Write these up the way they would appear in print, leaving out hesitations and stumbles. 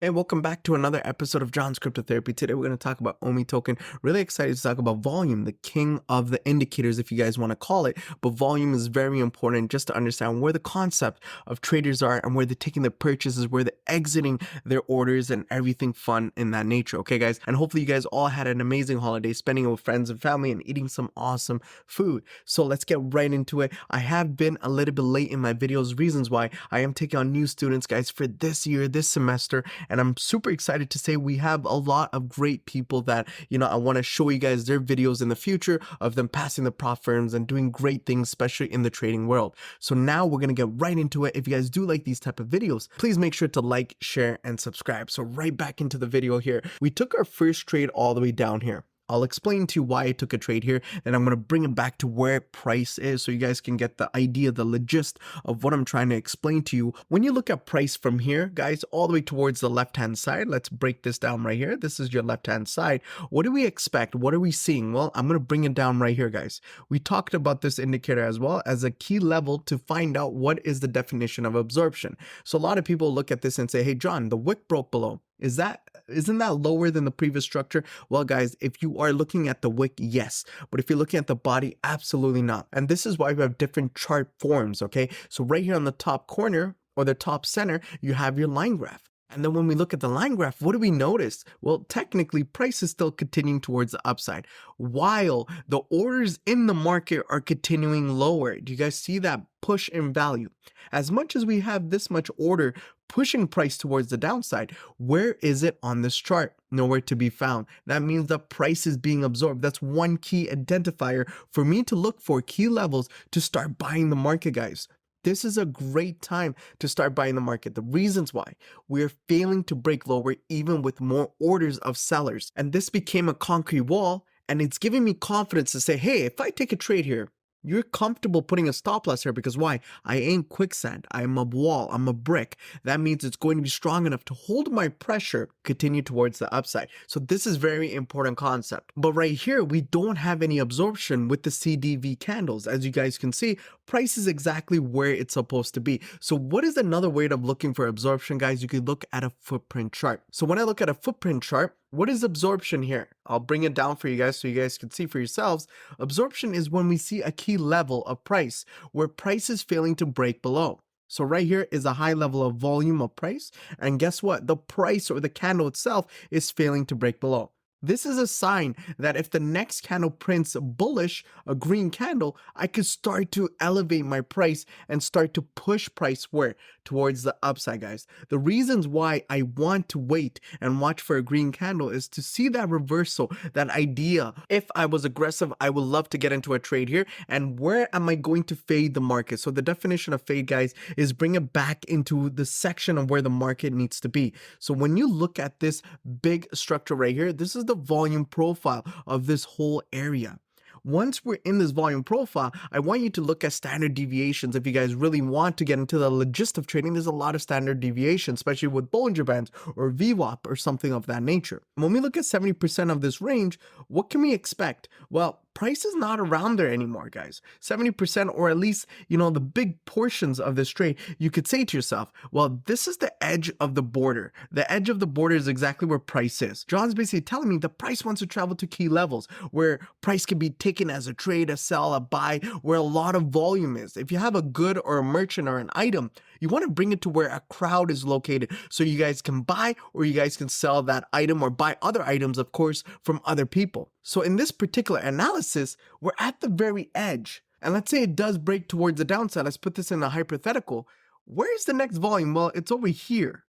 Hey, welcome back to another episode of Johnscryptotherapy. Today we're going to talk about Omi token. Really excited to talk about volume, the king of the indicators, if you guys want to call it. But volume is very important just to understand where the concept of traders are and where they're taking their purchases, where they're exiting their orders and everything fun in that nature. Okay, guys? And hopefully you guys all had an amazing holiday, spending it with friends and family and eating some awesome food. So let's get right into it. I have been a little bit late in my videos. Reasons why: I am taking on new students, guys, for this year, this semester. And I'm super excited to say we have a lot of great people that, I want to show you guys their videos in the future of them passing the prof firms and doing great things, especially in the trading world. So now we're going to get right into it. If you guys do like these type of videos, please make sure to like, share, and subscribe. So right back into the video here. We took our first trade all the way down here. I'll explain to you why I took a trade here, and I'm going to bring it back to where price is so you guys can get the idea, the gist of what I'm trying to explain to you. When you look at price from here, guys, all the way towards the left-hand side, let's break this down right here. This is your left-hand side. What do we expect? What are we seeing? Well, I'm going to bring it down right here, guys. We talked about this indicator as well as a key level to find out what is the definition of absorption. So a lot of people look at this and say, hey, John, the wick broke below. Isn't that lower than the previous structure? Well, guys, if you are looking at the wick, yes. But if you're looking at the body, absolutely not. And this is why we have different chart forms, okay? So right here on the top corner or the top center, you have your line graph. And then when we look at the line graph, what do we notice? Well, technically, price is still continuing towards the upside, while the orders in the market are continuing lower. Do you guys see that push in value? As much as we have this much order pushing price towards the downside, where is it on this chart? Nowhere to be found. That means the price is being absorbed. That's one key identifier for me to look for key levels to start buying the market, guys. This is a great time to start buying the market. The reasons why: we're failing to break lower even with more orders of sellers. And this became a concrete wall, and it's giving me confidence to say, hey, if I take a trade here, you're comfortable putting a stop loss here because why? I ain't quicksand. I'm a wall. I'm a brick. That means it's going to be strong enough to hold my pressure, continue towards the upside. So this is very important concept. But right here, we don't have any absorption with the CDV candles. As you guys can see, price is exactly where it's supposed to be. So what is another way of looking for absorption, guys? You could look at a footprint chart. So when I look at a footprint chart, what is absorption here? I'll bring it down for you guys so you guys can see for yourselves. Absorption is when we see a key level of price where price is failing to break below. So right here is a high level of volume of price. And guess what? The price or the candle itself is failing to break below. This is a sign that if the next candle prints bullish, a green candle, I could start to elevate my price and start to push price where? Towards the upside, guys. The reasons why I want to wait and watch for a green candle is to see that reversal, that idea. If I was aggressive, I would love to get into a trade here. And where am I going to fade the market? So the definition of fade, guys, is bring it back into the section of where the market needs to be. So when you look at this big structure right here, this is the volume profile of this whole area. Once we're in this volume profile, I want you to look at standard deviations. If you guys really want to get into the gist of trading, there's a lot of standard deviations, especially with Bollinger Bands or VWAP or something of that nature. When we look at 70% of this range, what can we expect? Well, price is not around there anymore, guys. 70%, or at least, the big portions of this trade, you could say to yourself, well, this is the edge of the border. The edge of the border is exactly where price is. John's basically telling me the price wants to travel to key levels where price can be taken as a trade, a sell, a buy, where a lot of volume is. If you have a good or a merchant or an item, you want to bring it to where a crowd is located so you guys can buy or you guys can sell that item or buy other items, of course, from other people. So in this particular analysis, we're at the very edge. And let's say it does break towards the downside. Let's put this in a hypothetical. Where's the next volume? Well, it's over here.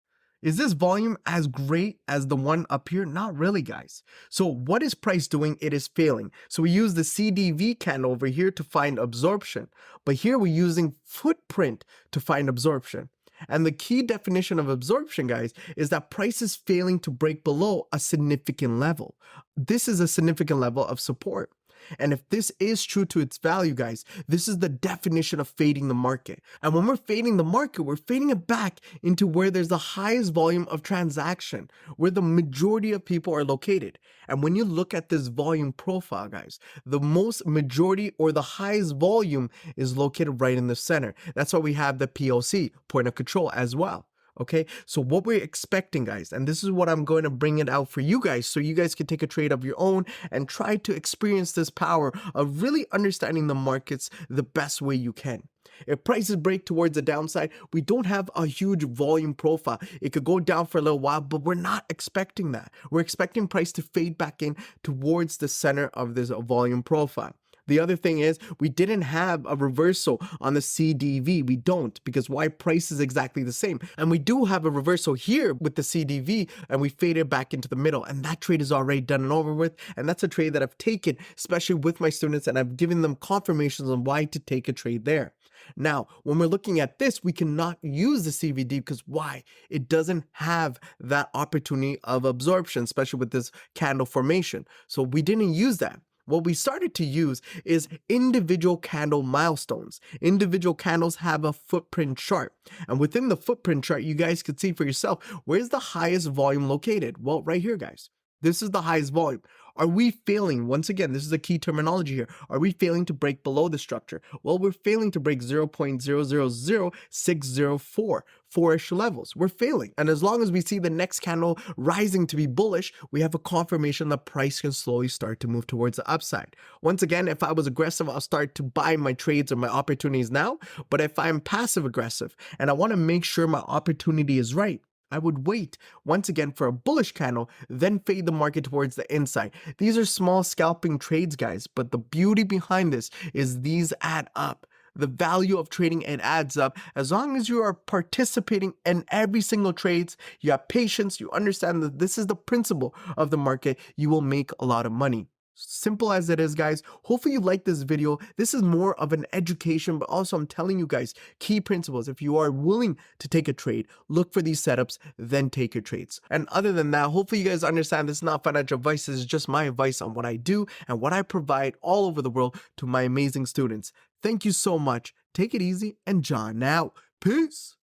Is this volume as great as the one up here? Not really, guys. So what is price doing? It is failing. So we use the CDV candle over here to find absorption. But here we're using footprint to find absorption. And the key definition of absorption, guys, is that price is failing to break below a significant level. This is a significant level of support. And if this is true to its value, guys, this is the definition of fading the market. And when we're fading the market, we're fading it back into where there's the highest volume of transaction, where the majority of people are located. And when you look at this volume profile, guys, the most majority or the highest volume is located right in the center. That's why we have the POC, point of control, as well. Okay, so what we're expecting, guys, and this is what I'm going to bring it out for you guys so you guys can take a trade of your own and try to experience this power of really understanding the markets the best way you can. If prices break towards the downside, we don't have a huge volume profile. It could go down for a little while, but we're not expecting that. We're expecting price to fade back in towards the center of this volume profile. The other thing is we didn't have a reversal on the CDV. We don't, because why? Price is exactly the same. And we do have a reversal here with the CDV, and we faded back into the middle, and that trade is already done and over with. And that's a trade that I've taken, especially with my students, and I've given them confirmations on why to take a trade there. Now, when we're looking at this, we cannot use the CVD because why? It doesn't have that opportunity of absorption, especially with this candle formation. So we didn't use that. What we started to use is individual candle milestones. Individual candles have a footprint chart. And within the footprint chart, you guys can see for yourself, where's the highest volume located? Well, right here, guys. This is the highest volume. Are we failing? Once again, this is the key terminology here. Are we failing to break below the structure? Well, we're failing to break 0.000604, 4-ish levels. We're failing. And as long as we see the next candle rising to be bullish, we have a confirmation the price can slowly start to move towards the upside. Once again, if I was aggressive, I'll start to buy my trades or my opportunities now. But if I'm passive aggressive and I want to make sure my opportunity is right, I would wait once again for a bullish candle, then fade the market towards the inside. These are small scalping trades, guys, but the beauty behind this is these add up. The value of trading, it adds up. As long as you are participating in every single trades, you have patience, you understand that this is the principle of the market, you will make a lot of money. Simple as it is, guys. Hopefully you like this video. This is more of an education, but also I'm telling you guys key principles. If you are willing to take a trade, look for these setups, then take your trades. And other than that, hopefully you guys understand this is not financial advice. This is just my advice on what I do and what I provide all over the world to my amazing students. Thank you so much. Take it easy and John out. Peace.